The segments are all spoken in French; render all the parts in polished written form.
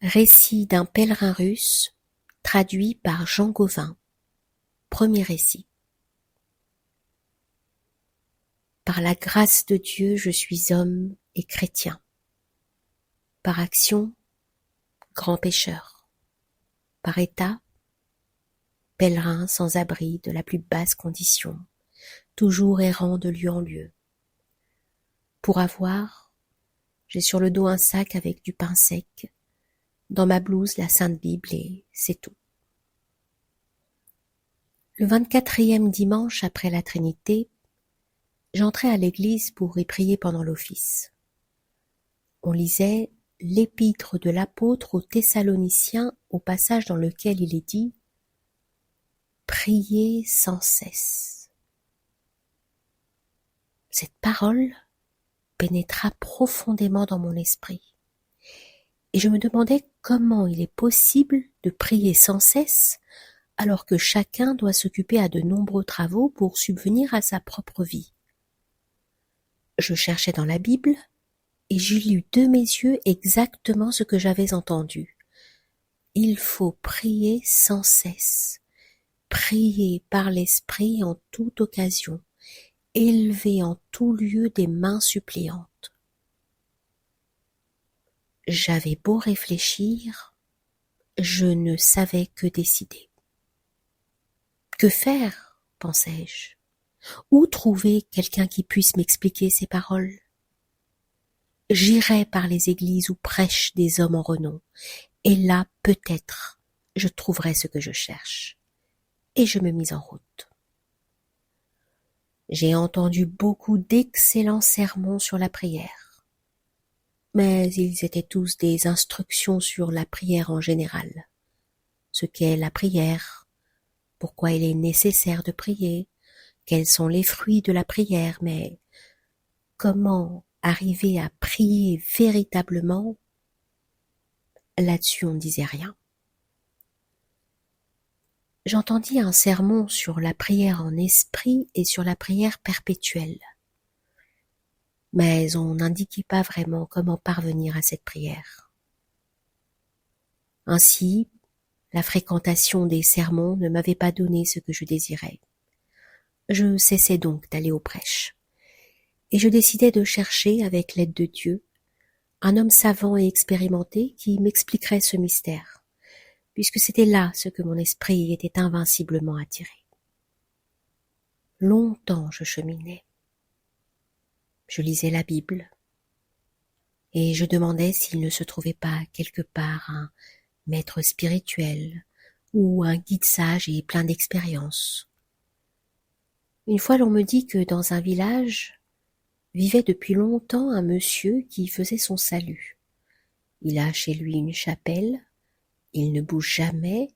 Récit d'un pèlerin russe, traduit par Jean Gauvin. Premier récit. Par la grâce de Dieu, je suis homme et chrétien. Par action, grand pécheur. Par état, pèlerin sans abri de la plus basse condition, toujours errant de lieu en lieu. Pour avoir, j'ai sur le dos un sac avec du pain sec, dans ma blouse la Sainte Bible et c'est tout. Le 24e dimanche après la Trinité, j'entrai à l'église pour y prier pendant l'office. On lisait l'épître de l'apôtre aux Thessaloniciens au passage dans lequel il est dit « Priez sans cesse ». Cette parole pénétra profondément dans mon esprit et je me demandais comment il est possible de prier sans cesse alors que chacun doit s'occuper à de nombreux travaux pour subvenir à sa propre vie. Je cherchais dans la Bible et j'y lus de mes yeux exactement ce que j'avais entendu. Il faut prier sans cesse, prier par l'Esprit en toute occasion, élever en tout lieu des mains suppliantes. J'avais beau réfléchir, je ne savais que décider. Que faire, pensais-je? Où trouver quelqu'un qui puisse m'expliquer ces paroles? J'irai par les églises où prêchent des hommes en renom, et là, peut-être, je trouverai ce que je cherche. Et je me mis en route. J'ai entendu beaucoup d'excellents sermons sur la prière, mais ils étaient tous des instructions sur la prière en général. Ce qu'est la prière, pourquoi il est nécessaire de prier, quels sont les fruits de la prière, mais comment arriver à prier véritablement, là-dessus on ne disait rien. J'entendis un sermon sur la prière en esprit et sur la prière perpétuelle. Mais on n'indiquait pas vraiment comment parvenir à cette prière. Ainsi, la fréquentation des sermons ne m'avait pas donné ce que je désirais. Je cessai donc d'aller aux prêches. Et je décidai de chercher, avec l'aide de Dieu, un homme savant et expérimenté qui m'expliquerait ce mystère, puisque c'était là ce que mon esprit était invinciblement attiré. Longtemps je cheminais. Je lisais la Bible, et je demandais s'il ne se trouvait pas quelque part un maître spirituel ou un guide sage et plein d'expérience. Une fois l'on me dit que dans un village vivait depuis longtemps un monsieur qui faisait son salut. Il a chez lui une chapelle, il ne bouge jamais,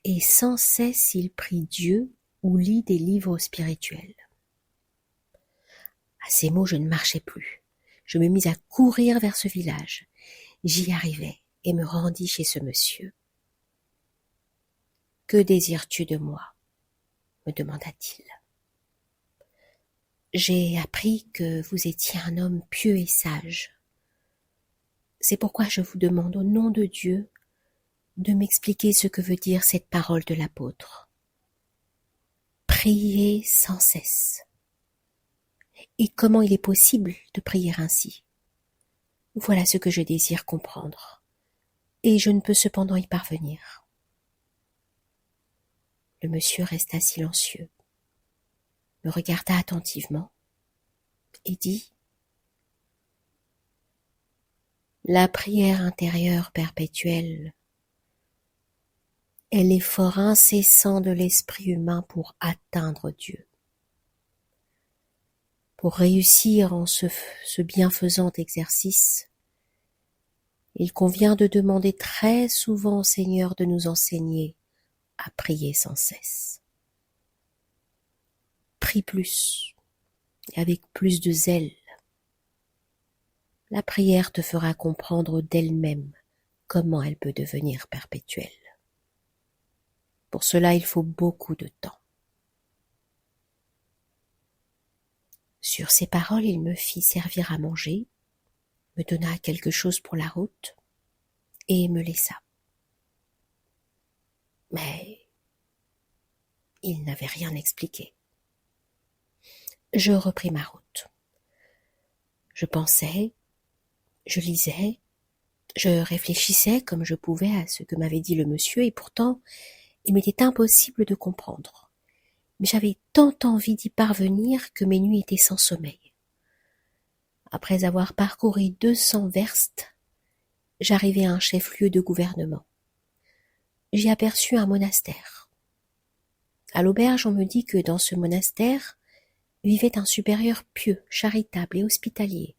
et sans cesse il prie Dieu ou lit des livres spirituels. À ces mots, je ne marchais plus. Je me mis à courir vers ce village. J'y arrivai et me rendis chez ce monsieur. « Que désires-tu de moi ?» me demanda-t-il. « J'ai appris que vous étiez un homme pieux et sage. C'est pourquoi je vous demande au nom de Dieu de m'expliquer ce que veut dire cette parole de l'apôtre. Priez sans cesse. Et comment il est possible de prier ainsi? Voilà ce que je désire comprendre, et je ne peux cependant y parvenir. » Le monsieur resta silencieux, me regarda attentivement et dit « La prière intérieure perpétuelle est l'effort incessant de l'esprit humain pour atteindre Dieu. Pour réussir en ce bienfaisant exercice, il convient de demander très souvent au Seigneur de nous enseigner à prier sans cesse. Prie plus et avec plus de zèle. La prière te fera comprendre d'elle-même comment elle peut devenir perpétuelle. Pour cela, il faut beaucoup de temps. Sur ces paroles, il me fit servir à manger, me donna quelque chose pour la route, et me laissa. Mais il n'avait rien expliqué. Je repris ma route. Je pensais, je lisais, je réfléchissais comme je pouvais à ce que m'avait dit le monsieur, et pourtant il m'était impossible de comprendre. Mais j'avais tant envie d'y parvenir que mes nuits étaient sans sommeil. Après avoir parcouru 200 verstes, j'arrivai à un chef-lieu de gouvernement. J'y aperçus un monastère. À l'auberge, on me dit que dans ce monastère vivait un supérieur pieux, charitable et hospitalier.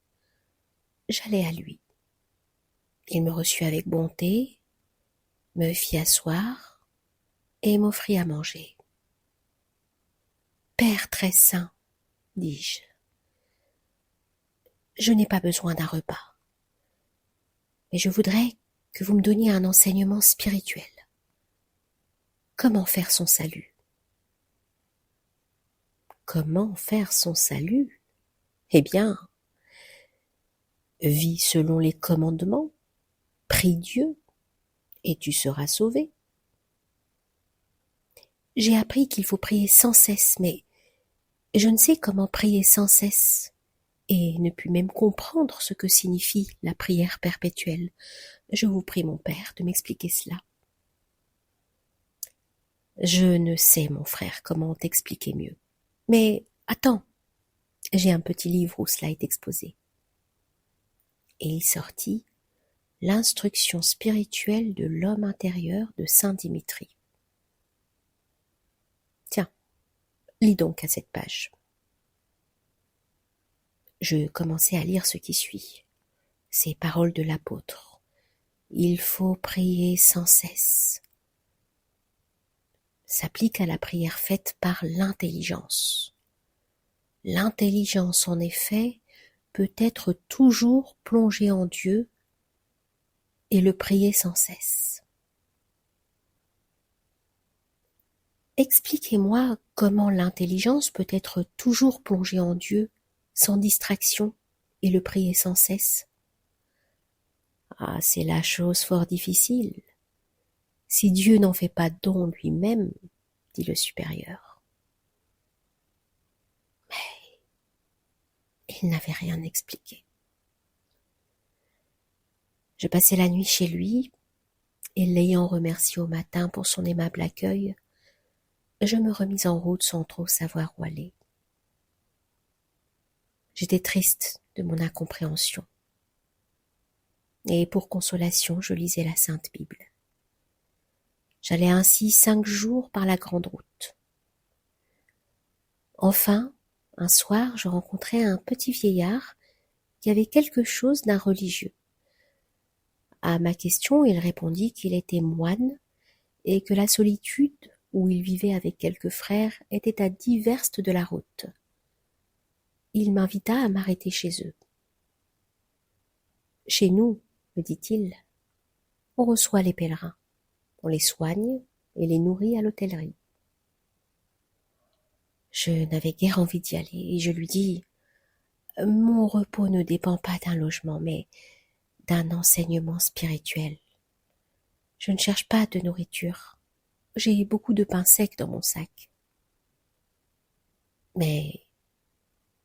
J'allai à lui. Il me reçut avec bonté, me fit asseoir et m'offrit à manger. « Père très saint, dis-je, je n'ai pas besoin d'un repas, mais je voudrais que vous me donniez un enseignement spirituel. Comment faire son salut ? » Comment faire son salut ? Eh bien, vis selon les commandements, prie Dieu, et tu seras sauvé. J'ai appris qu'il faut prier sans cesse, mais je ne sais comment prier sans cesse, et ne puis même comprendre ce que signifie la prière perpétuelle. Je vous prie, mon père, de m'expliquer cela. Je ne sais, mon frère, comment t'expliquer mieux. Mais attends, j'ai un petit livre où cela est exposé. Et il sortit l'instruction spirituelle de l'homme intérieur de saint Dimitri. Tiens, lis donc à cette page. Je commençai à lire ce qui suit. Ces paroles de l'apôtre. Il faut prier sans cesse. S'applique à la prière faite par l'intelligence. L'intelligence, en effet, peut être toujours plongée en Dieu et le prier sans cesse. Expliquez-moi comment l'intelligence peut être toujours plongée en Dieu, sans distraction, et le prier sans cesse. Ah, c'est la chose fort difficile. Si Dieu n'en fait pas don lui-même, dit le supérieur. Mais il n'avait rien expliqué. Je passai la nuit chez lui, et l'ayant remercié au matin pour son aimable accueil, je me remis en route sans trop savoir où aller. J'étais triste de mon incompréhension. Et pour consolation, je lisais la Sainte Bible. J'allais ainsi 5 jours par la grande route. Enfin, un soir, je rencontrai un petit vieillard qui avait quelque chose d'un religieux. À ma question, il répondit qu'il était moine et que la solitude, où il vivait avec quelques frères, était à 10 verstes de la route. Il m'invita à m'arrêter chez eux. « Chez nous, me dit-il, on reçoit les pèlerins, on les soigne et les nourrit à l'hôtellerie. » Je n'avais guère envie d'y aller et je lui dis « Mon repos ne dépend pas d'un logement, mais d'un enseignement spirituel. Je ne cherche pas de nourriture. J'ai beaucoup de pain sec dans mon sac. » « Mais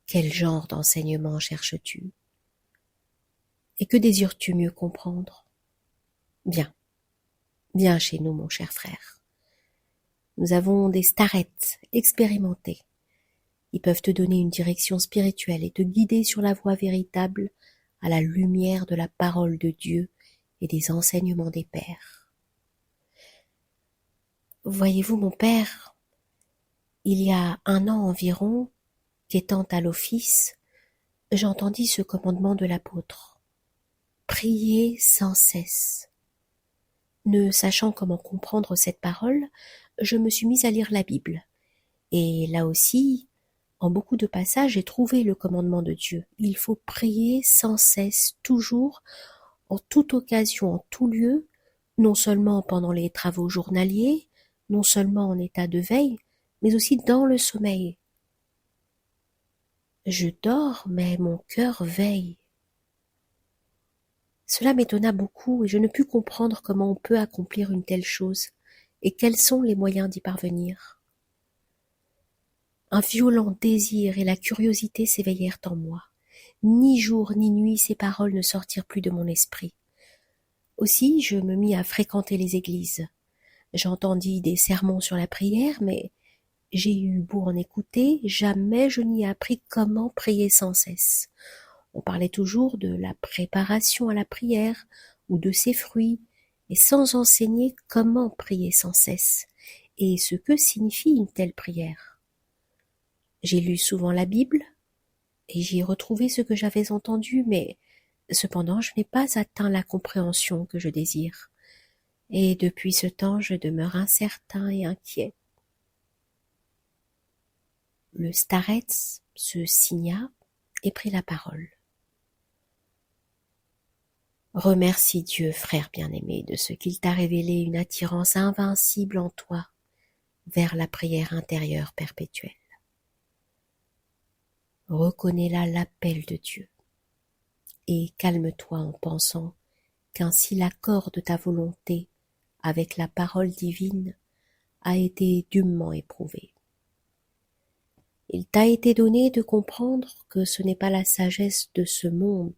quel genre d'enseignement cherches-tu ? Et que désires-tu mieux comprendre ? Viens chez nous, mon cher frère. Nous avons des starettes expérimentés. Ils peuvent te donner une direction spirituelle et te guider sur la voie véritable à la lumière de la parole de Dieu et des enseignements des pères. Voyez-vous, mon père, il y a 1 an environ, qu'étant à l'office, j'entendis ce commandement de l'apôtre. Priez sans cesse. Ne sachant comment comprendre cette parole, je me suis mise à lire la Bible. Et là aussi, en beaucoup de passages, j'ai trouvé le commandement de Dieu. Il faut prier sans cesse, toujours, en toute occasion, en tout lieu, non seulement pendant les travaux journaliers, non seulement en état de veille, mais aussi dans le sommeil. Je dors, mais mon cœur veille. Cela m'étonna beaucoup et je ne pus comprendre comment on peut accomplir une telle chose et quels sont les moyens d'y parvenir. Un violent désir et la curiosité s'éveillèrent en moi. Ni jour ni nuit ces paroles ne sortirent plus de mon esprit. Aussi je me mis à fréquenter les églises. J'entendis des sermons sur la prière, mais j'ai eu beau en écouter, jamais je n'y appris comment prier sans cesse. On parlait toujours de la préparation à la prière ou de ses fruits, et sans enseigner comment prier sans cesse et ce que signifie une telle prière. J'ai lu souvent la Bible et j'y ai retrouvé ce que j'avais entendu, mais cependant je n'ai pas atteint la compréhension que je désire. Et depuis ce temps je demeure incertain et inquiet. Le starets se signa et prit la parole. Remercie Dieu, frère bien-aimé, de ce qu'il t'a révélé une attirance invincible en toi vers la prière intérieure perpétuelle. Reconnais là l'appel de Dieu et calme-toi en pensant qu'ainsi l'accord de ta volonté avec la parole divine a été dûment éprouvé. Il t'a été donné de comprendre que ce n'est pas la sagesse de ce monde,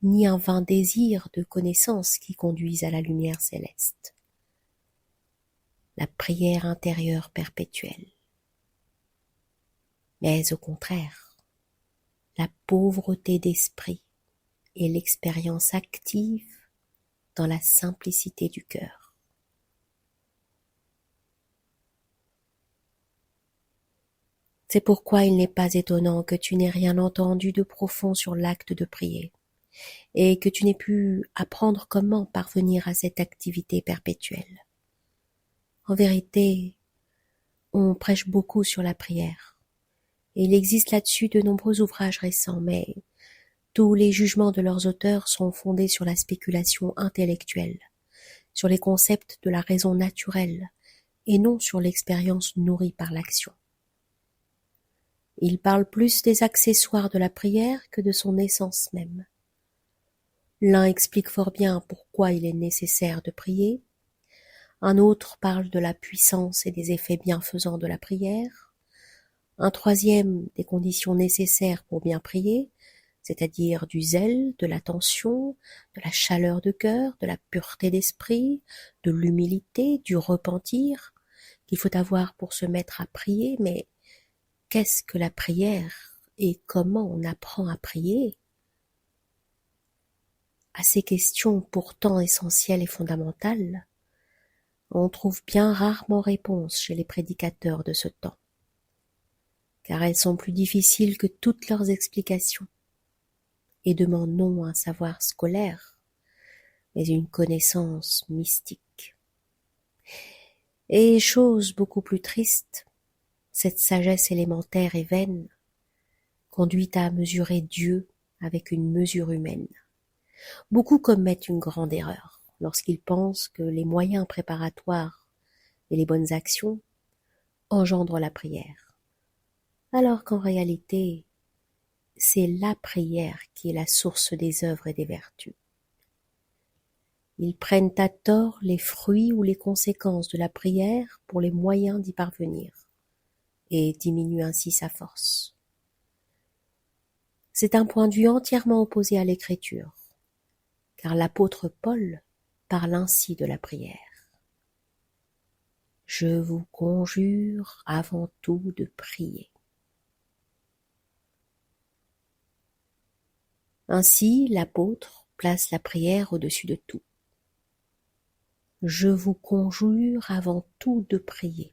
ni un vain désir de connaissance qui conduisent à la lumière céleste. La prière intérieure perpétuelle. Mais au contraire, la pauvreté d'esprit et l'expérience active dans la simplicité du cœur. C'est pourquoi il n'est pas étonnant que tu n'aies rien entendu de profond sur l'acte de prier, et que tu n'aies pu apprendre comment parvenir à cette activité perpétuelle. En vérité, on prêche beaucoup sur la prière, et il existe là-dessus de nombreux ouvrages récents, mais tous les jugements de leurs auteurs sont fondés sur la spéculation intellectuelle, sur les concepts de la raison naturelle, et non sur l'expérience nourrie par l'action. Ils parlent plus des accessoires de la prière que de son essence même. L'un explique fort bien pourquoi il est nécessaire de prier, un autre parle de la puissance et des effets bienfaisants de la prière, un troisième des conditions nécessaires pour bien prier, c'est-à-dire du zèle, de l'attention, de la chaleur de cœur, de la pureté d'esprit, de l'humilité, du repentir, qu'il faut avoir pour se mettre à prier, mais qu'est-ce que la prière et comment on apprend à prier? À ces questions pourtant essentielles et fondamentales, on trouve bien rarement réponse chez les prédicateurs de ce temps, car elles sont plus difficiles que toutes leurs explications et demandent non un savoir scolaire, mais une connaissance mystique. Et chose beaucoup plus triste, cette sagesse élémentaire et vaine conduit à mesurer Dieu avec une mesure humaine. Beaucoup commettent une grande erreur lorsqu'ils pensent que les moyens préparatoires et les bonnes actions engendrent la prière, alors qu'en réalité, c'est la prière qui est la source des œuvres et des vertus. Ils prennent à tort les fruits ou les conséquences de la prière pour les moyens d'y parvenir, et diminuent ainsi sa force. C'est un point de vue entièrement opposé à l'Écriture, car l'apôtre Paul parle ainsi de la prière. Je vous conjure avant tout de prier. Ainsi, l'apôtre place la prière au-dessus de tout. Je vous conjure avant tout de prier.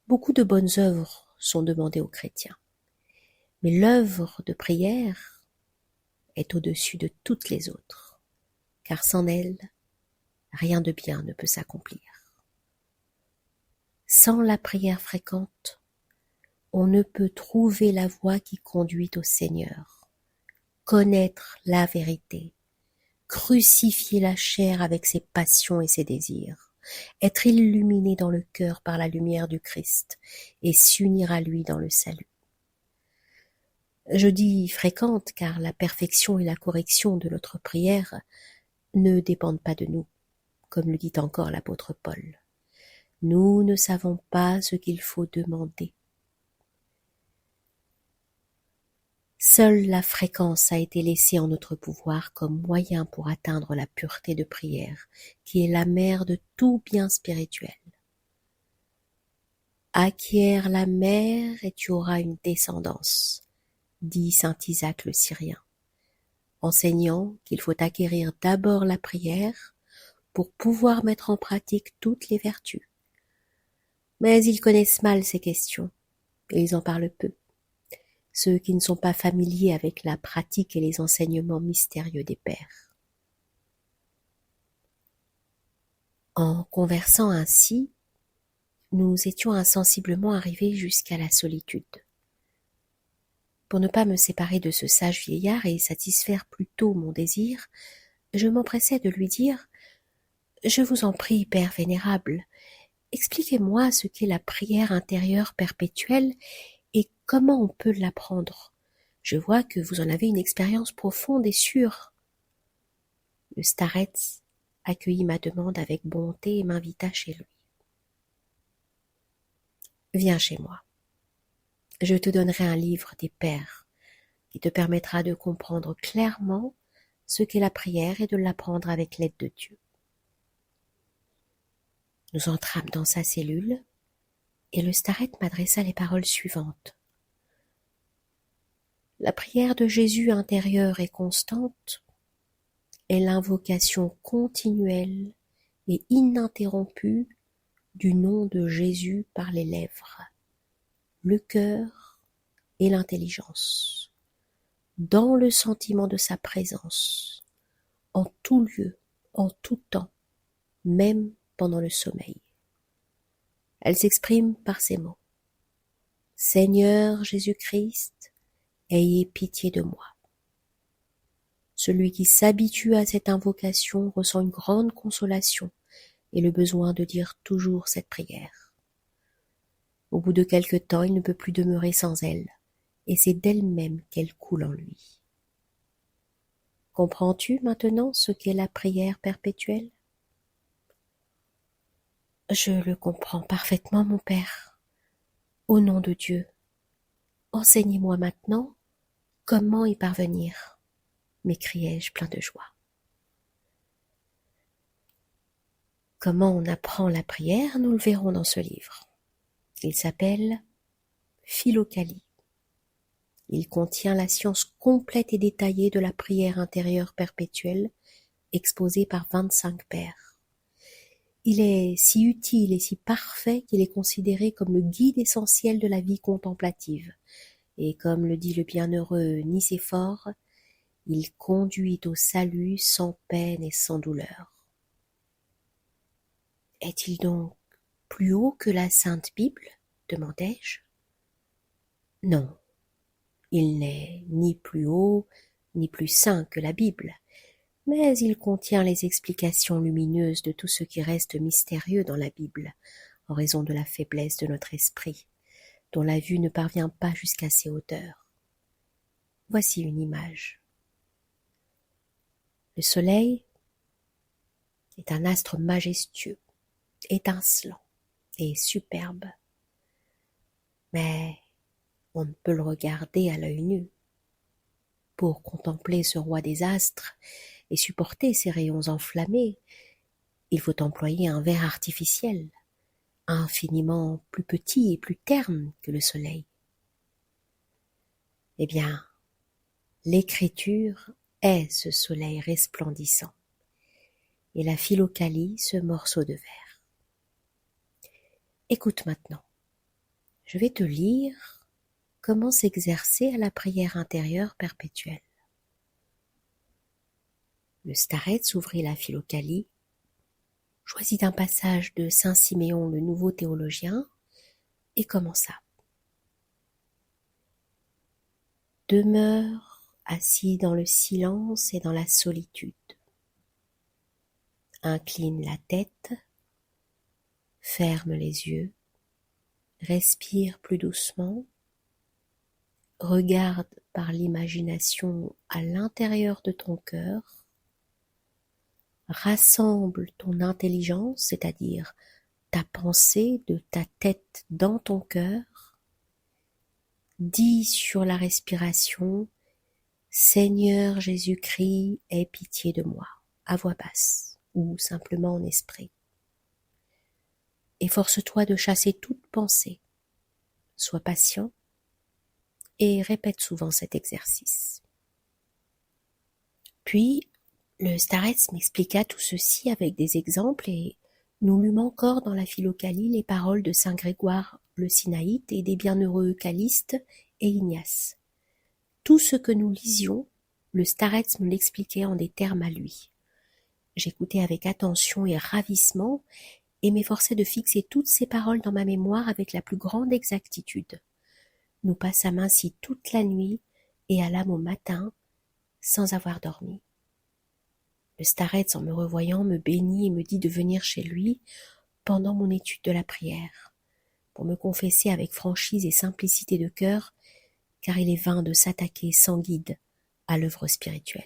Beaucoup de bonnes œuvres sont demandées aux chrétiens, mais l'œuvre de prière est au-dessus de toutes les autres, car sans elle, rien de bien ne peut s'accomplir. Sans la prière fréquente, on ne peut trouver la voie qui conduit au Seigneur, connaître la vérité, crucifier la chair avec ses passions et ses désirs, être illuminé dans le cœur par la lumière du Christ et s'unir à lui dans le salut. Je dis fréquente car la perfection et la correction de notre prière ne dépendent pas de nous, comme le dit encore l'apôtre Paul. Nous ne savons pas ce qu'il faut demander. Seule la fréquence a été laissée en notre pouvoir comme moyen pour atteindre la pureté de prière, qui est la mère de tout bien spirituel. Acquiert la mère et tu auras une descendance, dit saint Isaac le Syrien, enseignant qu'il faut acquérir d'abord la prière pour pouvoir mettre en pratique toutes les vertus. Mais ils connaissent mal ces questions, et ils en parlent peu, ceux qui ne sont pas familiers avec la pratique et les enseignements mystérieux des pères. En conversant ainsi, nous étions insensiblement arrivés jusqu'à la solitude. Pour ne pas me séparer de ce sage vieillard et satisfaire plutôt mon désir, je m'empressai de lui dire « Je vous en prie, Père vénérable, expliquez-moi ce qu'est la prière intérieure perpétuelle et comment on peut l'apprendre. Je vois que vous en avez une expérience profonde et sûre. » Le starets accueillit ma demande avec bonté et m'invita chez lui. « Viens chez moi. Je te donnerai un livre des pères qui te permettra de comprendre clairement ce qu'est la prière et de l'apprendre avec l'aide de Dieu. » Nous entrâmes dans sa cellule et le starets m'adressa les paroles suivantes. La prière de Jésus intérieure et constante est l'invocation continuelle et ininterrompue du nom de Jésus par les lèvres, le cœur et l'intelligence, dans le sentiment de sa présence, en tout lieu, en tout temps, même pendant le sommeil. Elle s'exprime par ces mots. Seigneur Jésus-Christ, ayez pitié de moi. Celui qui s'habitue à cette invocation ressent une grande consolation et le besoin de dire toujours cette prière. Au bout de quelque temps, il ne peut plus demeurer sans elle, et c'est d'elle-même qu'elle coule en lui. Comprends-tu maintenant ce qu'est la prière perpétuelle ? Je le comprends parfaitement, mon Père. Au nom de Dieu, enseignez-moi maintenant comment y parvenir, m'écriai-je plein de joie. Comment on apprend la prière, nous le verrons dans ce livre. Il s'appelle Philokalie. Il contient la science complète et détaillée de la prière intérieure perpétuelle, exposée par 25 pères. Il est si utile et si parfait qu'il est considéré comme le guide essentiel de la vie contemplative. Et comme le dit le bienheureux Nicéphore, il conduit au salut sans peine et sans douleur. Est-il donc plus haut que la Sainte Bible ? Demandai-je. Non, il n'est ni plus haut ni plus saint que la Bible, mais il contient les explications lumineuses de tout ce qui reste mystérieux dans la Bible, en raison de la faiblesse de notre esprit, dont la vue ne parvient pas jusqu'à ces hauteurs. Voici une image. Le soleil est un astre majestueux, étincelant et superbe, mais on ne peut le regarder à l'œil nu. Pour contempler ce roi des astres et supporter ses rayons enflammés, il faut employer un verre artificiel, infiniment plus petit et plus terne que le soleil. Eh bien, l'écriture est ce soleil resplendissant, et la Philokalie ce morceau de verre. Écoute maintenant, je vais te lire comment s'exercer à la prière intérieure perpétuelle. Le starets ouvrit la Philokalie, choisit un passage de saint Siméon le nouveau théologien et commença. Demeure assis dans le silence et dans la solitude. Incline la tête, ferme les yeux, respire plus doucement, Regarde par l'imagination à l'intérieur de ton cœur, rassemble ton intelligence, c'est-à-dire ta pensée de ta tête dans ton cœur, dis sur la respiration, Seigneur Jésus-Christ, aie pitié de moi, à voix basse ou simplement en esprit. Efforce-toi de chasser toute pensée. Sois patient et répète souvent cet exercice. Puis, le starets m'expliqua tout ceci avec des exemples et nous lûmes encore dans la Philokalie les paroles de saint Grégoire le Sinaïte et des bienheureux Calixte et Ignace. Tout ce que nous lisions, le starets me l'expliquait en des termes à lui. J'écoutais avec attention et ravissement et m'efforçais de fixer toutes ces paroles dans ma mémoire avec la plus grande exactitude. Nous passâmes ainsi toute la nuit et allâmes au matin sans avoir dormi. Le starets, en me revoyant, me bénit et me dit de venir chez lui pendant mon étude de la prière, pour me confesser avec franchise et simplicité de cœur, car il est vain de s'attaquer sans guide à l'œuvre spirituelle.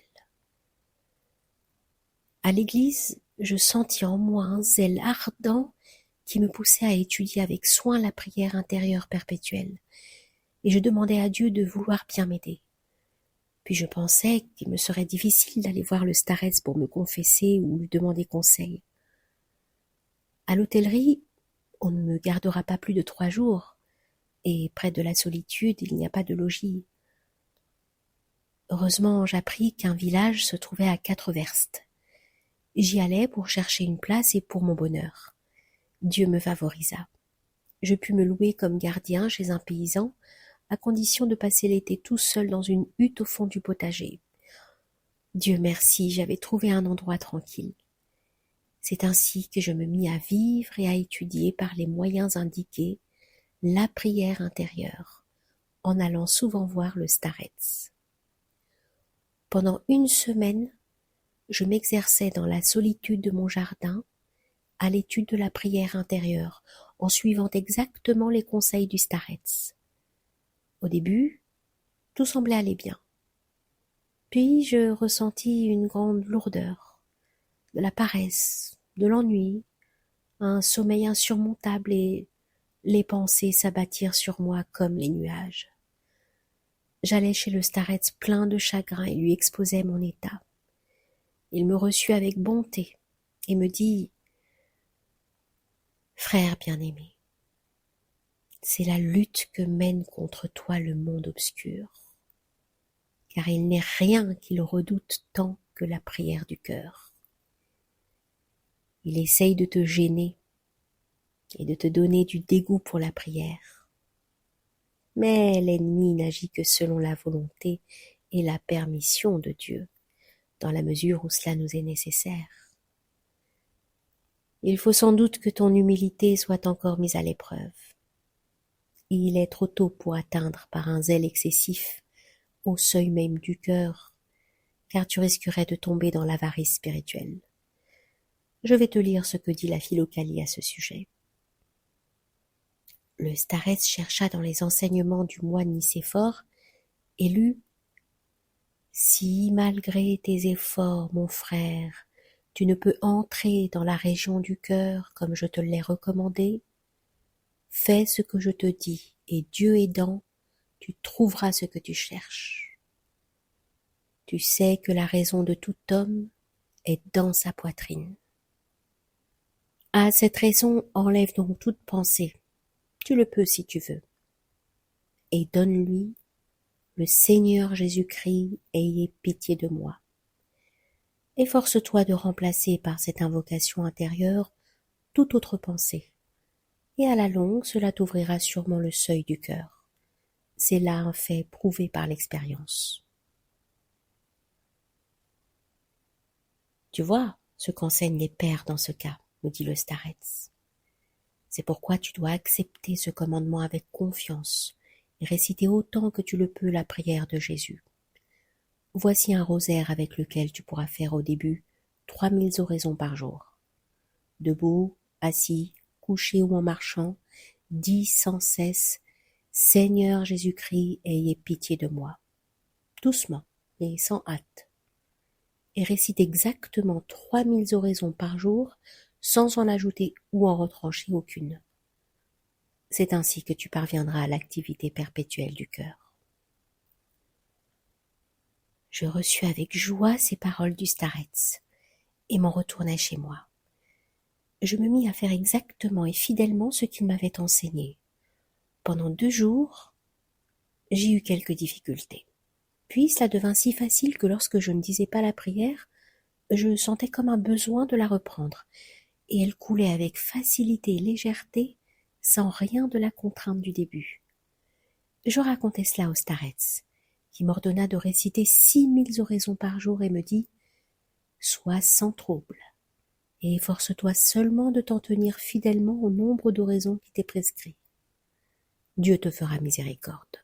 À l'église, je sentis en moi un zèle ardent qui me poussait à étudier avec soin la prière intérieure perpétuelle, et je demandais à Dieu de vouloir bien m'aider. Puis je pensais qu'il me serait difficile d'aller voir le starets pour me confesser ou lui demander conseil. À l'hôtellerie, on ne me gardera pas plus de 3 jours, et près de la solitude, il n'y a pas de logis. Heureusement, j'appris qu'un village se trouvait à 4 verstes. J'y allais pour chercher une place et pour mon bonheur. Dieu me favorisa. Je pus me louer comme gardien chez un paysan, à condition de passer l'été tout seul dans une hutte au fond du potager. Dieu merci, j'avais trouvé un endroit tranquille. C'est ainsi que je me mis à vivre et à étudier par les moyens indiqués la prière intérieure, en allant souvent voir le starets. Pendant 1 semaine, je m'exerçais dans la solitude de mon jardin à l'étude de la prière intérieure, en suivant exactement les conseils du starets. Au début, tout semblait aller bien. Puis je ressentis une grande lourdeur, de la paresse, de l'ennui, un sommeil insurmontable et les pensées s'abattirent sur moi comme les nuages. J'allais chez le starets plein de chagrin et lui exposais mon état. Il me reçut avec bonté et me dit « Frère bien-aimé, c'est la lutte que mène contre toi le monde obscur, car il n'est rien qu'il redoute tant que la prière du cœur. Il essaye de te gêner et de te donner du dégoût pour la prière. Mais l'ennemi n'agit que selon la volonté et la permission de Dieu, dans la mesure où cela nous est nécessaire. Il faut sans doute que ton humilité soit encore mise à l'épreuve. Il est trop tôt pour atteindre par un zèle excessif au seuil même du cœur, car tu risquerais de tomber dans l'avarice spirituelle. Je vais te lire ce que dit la Philokalie à ce sujet. Le starets chercha dans les enseignements du moine Nicéphore et lut « Si, malgré tes efforts, mon frère, tu ne peux entrer dans la région du cœur comme je te l'ai recommandé, fais ce que je te dis, et Dieu aidant, tu trouveras ce que tu cherches. Tu sais que la raison de tout homme est dans sa poitrine. À cette raison, enlève donc toute pensée. Tu le peux si tu veux. Et donne-lui le Seigneur Jésus-Christ, ayez pitié de moi. Efforce-toi de remplacer par cette invocation intérieure toute autre pensée. Et à la longue, cela t'ouvrira sûrement le seuil du cœur. C'est là un fait prouvé par l'expérience. Tu vois ce qu'enseignent les pères dans ce cas, me dit le starets. C'est pourquoi tu dois accepter ce commandement avec confiance et réciter autant que tu le peux la prière de Jésus. Voici un rosaire avec lequel tu pourras faire au début 3000 oraisons par jour. Debout, assis, couché ou en marchant, dis sans cesse Seigneur Jésus-Christ, ayez pitié de moi. Doucement, mais sans hâte. Et récite exactement 3000 oraisons par jour, sans en ajouter ou en retrancher aucune. C'est ainsi que tu parviendras à l'activité perpétuelle du cœur. Je reçus avec joie ces paroles du Starets et m'en retournai chez moi. Je me mis à faire exactement et fidèlement ce qu'il m'avait enseigné. Pendant 2 jours, j'ai eu quelques difficultés. Puis cela devint si facile que lorsque je ne disais pas la prière, je sentais comme un besoin de la reprendre, et elle coulait avec facilité et légèreté, sans rien de la contrainte du début. Je racontai cela au Starets, qui m'ordonna de réciter 6000 oraisons par jour et me dit « Sois sans trouble, et efforce-toi seulement de t'en tenir fidèlement au nombre d'oraisons qui t'est prescrit. Dieu te fera miséricorde. »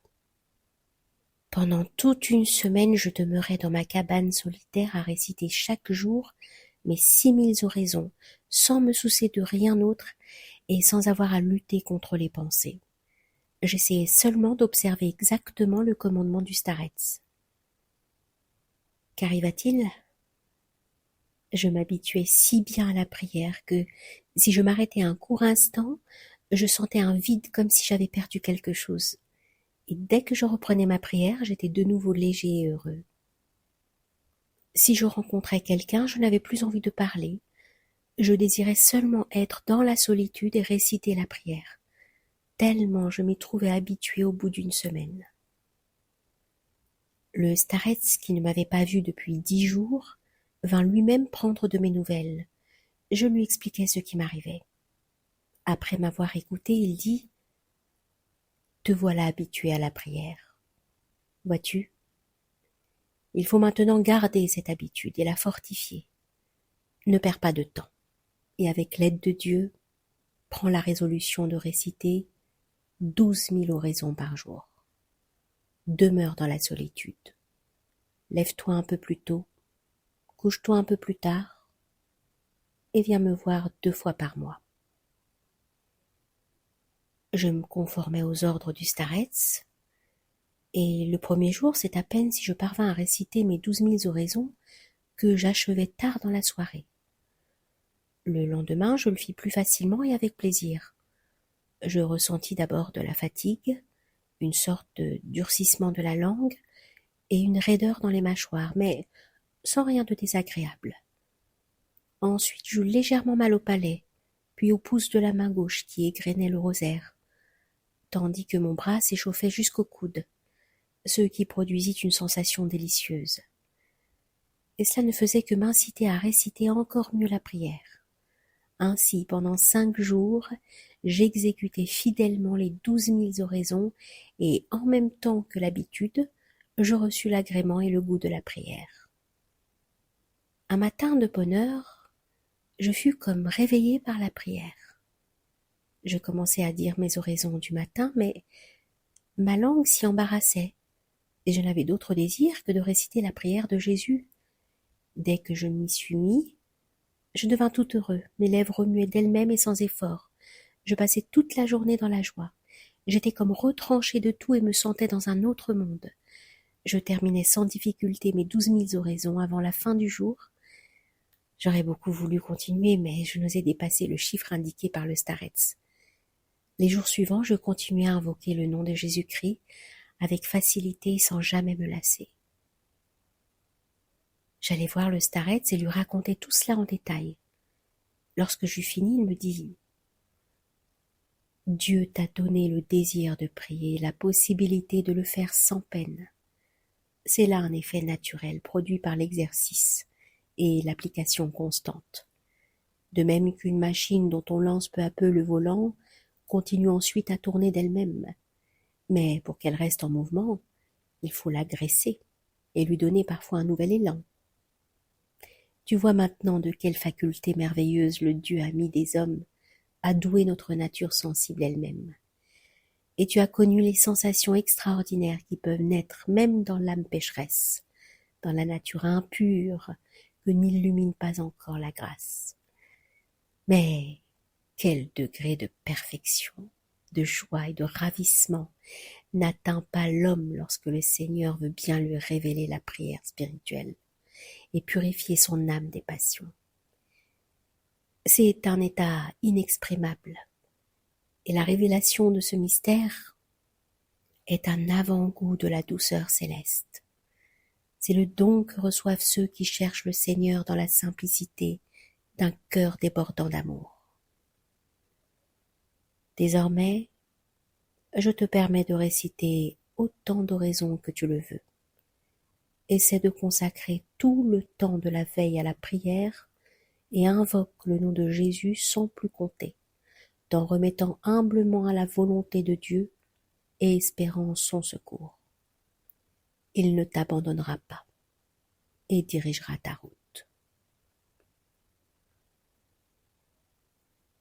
Pendant toute une semaine, je demeurai dans ma cabane solitaire à réciter chaque jour mes 6000 oraisons, sans me soucier de rien d'autre et sans avoir à lutter contre les pensées. J'essayais seulement d'observer exactement le commandement du Starets. Qu'arriva-t-il ? Je m'habituais si bien à la prière que, si je m'arrêtais un court instant, je sentais un vide comme si j'avais perdu quelque chose. Et dès que je reprenais ma prière, j'étais de nouveau léger et heureux. Si je rencontrais quelqu'un, je n'avais plus envie de parler. Je désirais seulement être dans la solitude et réciter la prière, tellement je m'y trouvais habituée au bout d'une semaine. Le Starets, qui ne m'avait pas vu depuis 10 jours, vint lui-même prendre de mes nouvelles. Je lui expliquai ce qui m'arrivait. Après m'avoir écouté, il dit « Te voilà habitué à la prière. Vois-tu ? Il faut maintenant garder cette habitude et la fortifier. Ne perds pas de temps. Et avec l'aide de Dieu, prends la résolution de réciter 12 000 oraisons par jour. Demeure dans la solitude. Lève-toi un peu plus tôt, couche-toi un peu plus tard, et viens me voir 2 fois par mois. » Je me conformais aux ordres du Starets, et le premier jour, c'est à peine si je parvins à réciter mes 12 000 oraisons que j'achevais tard dans la soirée. Le lendemain, je le fis plus facilement et avec plaisir. Je ressentis d'abord de la fatigue, une sorte de durcissement de la langue et une raideur dans les mâchoires, mais sans rien de désagréable. Ensuite, j'eus légèrement mal au palais, puis au pouce de la main gauche qui égrenait le rosaire, tandis que mon bras s'échauffait jusqu'au coude, ce qui produisit une sensation délicieuse. Et cela ne faisait que m'inciter à réciter encore mieux la prière. Ainsi, pendant 5 jours, j'exécutai fidèlement les 12 000 oraisons et, en même temps que l'habitude, je reçus l'agrément et le goût de la prière. Un matin de bonne heure, je fus comme réveillée par la prière. Je commençai à dire mes oraisons du matin, mais ma langue s'y embarrassait, et je n'avais d'autre désir que de réciter la prière de Jésus. Dès que je m'y suis mis, je devins tout heureux, mes lèvres remuaient d'elles-mêmes et sans effort. Je passais toute la journée dans la joie. J'étais comme retranchée de tout et me sentais dans un autre monde. Je terminais sans difficulté mes 12 000 oraisons avant la fin du jour. J'aurais beaucoup voulu continuer, mais je n'osais dépasser le chiffre indiqué par le Starets. Les jours suivants, je continuais à invoquer le nom de Jésus-Christ avec facilité et sans jamais me lasser. J'allais voir le Starets et lui racontais tout cela en détail. Lorsque j'eus fini, il me dit « Dieu t'a donné le désir de prier, la possibilité de le faire sans peine. C'est là un effet naturel produit par l'exercice et l'application constante. De même qu'une machine dont on lance peu à peu le volant continue ensuite à tourner d'elle-même. Mais pour qu'elle reste en mouvement, il faut la graisser et lui donner parfois un nouvel élan. Tu vois maintenant de quelle faculté merveilleuse le Dieu a mis des hommes à douer notre nature sensible elle-même. Et tu as connu les sensations extraordinaires qui peuvent naître même dans l'âme pécheresse, dans la nature impure que n'illumine pas encore la grâce. Mais quel degré de perfection! de joie et de ravissement n'atteint pas l'homme lorsque le Seigneur veut bien lui révéler la prière spirituelle et purifier son âme des passions. C'est un état inexprimable, et la révélation de ce mystère est un avant-goût de la douceur céleste. C'est le don que reçoivent ceux qui cherchent le Seigneur dans la simplicité d'un cœur débordant d'amour. Désormais, je te permets de réciter autant d'oraisons que tu le veux. Essaie de consacrer tout le temps de la veille à la prière et invoque le nom de Jésus sans plus compter, t'en remettant humblement à la volonté de Dieu et espérant son secours. Il ne t'abandonnera pas et dirigera ta route.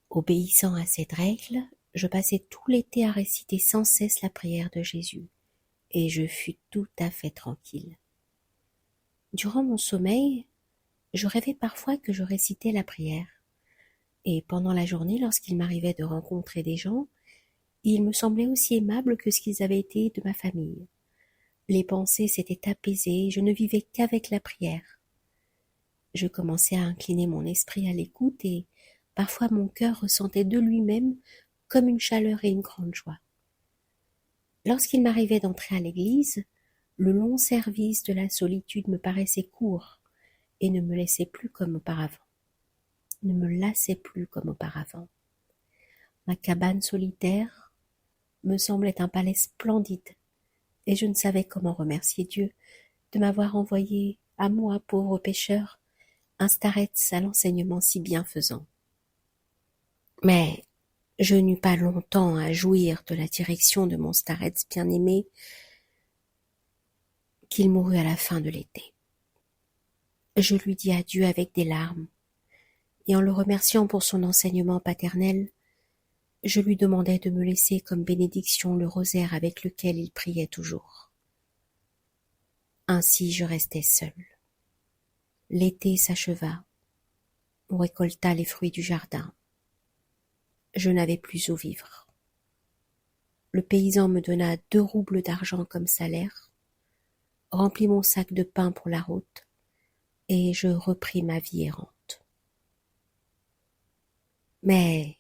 Obéissant à cette règle, je passai tout l'été à réciter sans cesse la prière de Jésus, et je fus tout à fait tranquille. Durant mon sommeil, je rêvais parfois que je récitais la prière, et pendant la journée, lorsqu'il m'arrivait de rencontrer des gens, ils me semblaient aussi aimables que ce qu'ils avaient été de ma famille. Les pensées s'étaient apaisées, et je ne vivais qu'avec la prière. Je commençais à incliner mon esprit à l'écoute, et parfois mon cœur ressentait de lui-même comme une chaleur et une grande joie. Lorsqu'il m'arrivait d'entrer à l'église, le long service de la solitude me paraissait court et ne me lassait plus comme auparavant. Ma cabane solitaire me semblait un palais splendide, et je ne savais comment remercier Dieu de m'avoir envoyé, à moi, pauvre pécheur, un starets à l'enseignement si bienfaisant. Mais je n'eus pas longtemps à jouir de la direction de mon starets bien-aimé, qu'il mourut à la fin de l'été. Je lui dis adieu avec des larmes, et en le remerciant pour son enseignement paternel, je lui demandai de me laisser comme bénédiction le rosaire avec lequel il priait toujours. Ainsi je restai seule. L'été s'acheva, on récolta les fruits du jardin. Je n'avais plus où vivre. Le paysan me donna 2 roubles d'argent comme salaire, remplit mon sac de pain pour la route, et je repris ma vie errante. Mais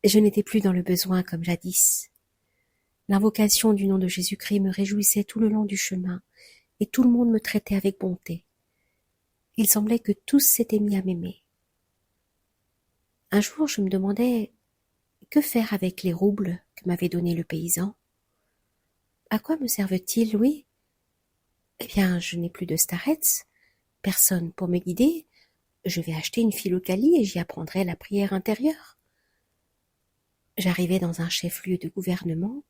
je n'étais plus dans le besoin comme jadis. L'invocation du nom de Jésus-Christ me réjouissait tout le long du chemin, et tout le monde me traitait avec bonté. Il semblait que tous s'étaient mis à m'aimer. Un jour, je me demandais que faire avec les roubles que m'avait donnés le paysan. À quoi me servent-ils, oui? Eh bien, je n'ai plus de starets, personne pour me guider. Je vais acheter une philocalie et j'y apprendrai la prière intérieure. J'arrivai dans un chef-lieu de gouvernement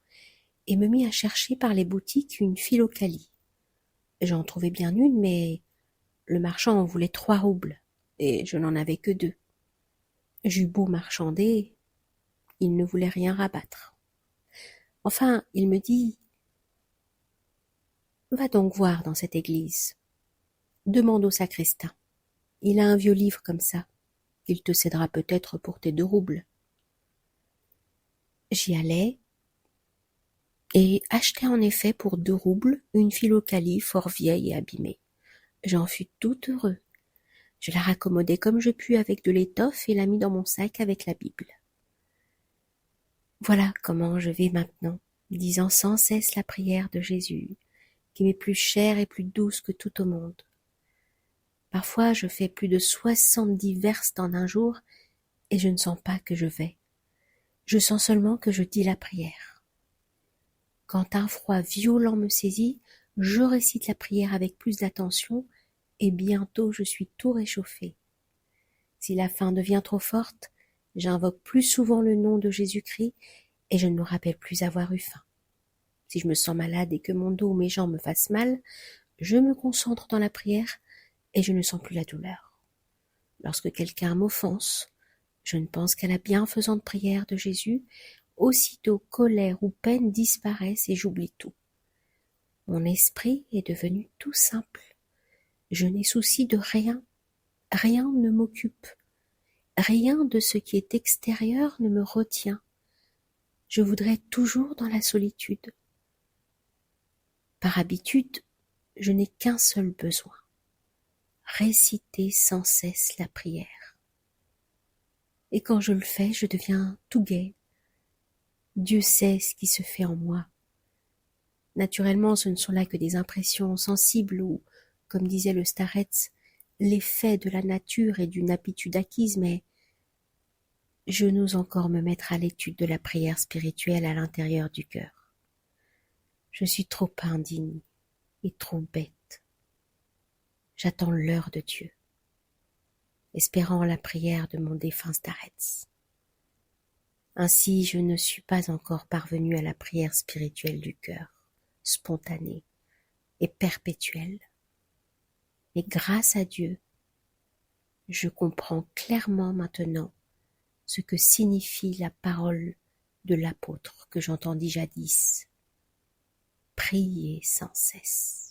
et me mis à chercher par les boutiques une philocalie. J'en trouvais bien une, mais le marchand en voulait 3 roubles, et je n'en avais que 2. J'eus beau marchander, il ne voulait rien rabattre. Enfin, il me dit « Va donc voir dans cette église. Demande au sacristain. Il a un vieux livre comme ça. Il te cédera peut-être pour tes 2 roubles. » J'y allai et achetai en effet pour 2 roubles une philocalie fort vieille et abîmée. J'en fus tout heureux. Je la raccommodai comme je pus avec de l'étoffe et la mis dans mon sac avec la Bible. Voilà comment je vais maintenant, disant sans cesse la prière de Jésus, qui m'est plus chère et plus douce que tout au monde. Parfois je fais plus de 70 verstes en un jour, et je ne sens pas que je vais. Je sens seulement que je dis la prière. Quand un froid violent me saisit, je récite la prière avec plus d'attention, et bientôt je suis tout réchauffée. Si la faim devient trop forte, j'invoque plus souvent le nom de Jésus-Christ, et je ne me rappelle plus avoir eu faim. Si je me sens malade et que mon dos ou mes jambes me fassent mal, je me concentre dans la prière, et je ne sens plus la douleur. Lorsque quelqu'un m'offense, je ne pense qu'à la bienfaisante prière de Jésus, aussitôt colère ou peine disparaissent et j'oublie tout. Mon esprit est devenu tout simple. Je n'ai souci de rien, rien ne m'occupe, rien de ce qui est extérieur ne me retient. je voudrais être toujours dans la solitude. Par habitude, je n'ai qu'un seul besoin, réciter sans cesse la prière. Et quand je le fais, je deviens tout gai. Dieu sait ce qui se fait en moi. Naturellement, ce ne sont là que des impressions sensibles ou, comme disait le Starretz, l'effet de la nature et d'une habitude acquise, mais je n'ose encore me mettre à l'étude de la prière spirituelle à l'intérieur du cœur. Je suis trop indigne et trop bête. J'attends l'heure de Dieu, espérant la prière de mon défunt Starretz. Ainsi, je ne suis pas encore parvenue à la prière spirituelle du cœur, spontanée et perpétuelle. Mais grâce à Dieu, je comprends clairement maintenant ce que signifie la parole de l'apôtre que j'entendis jadis. Priez sans cesse.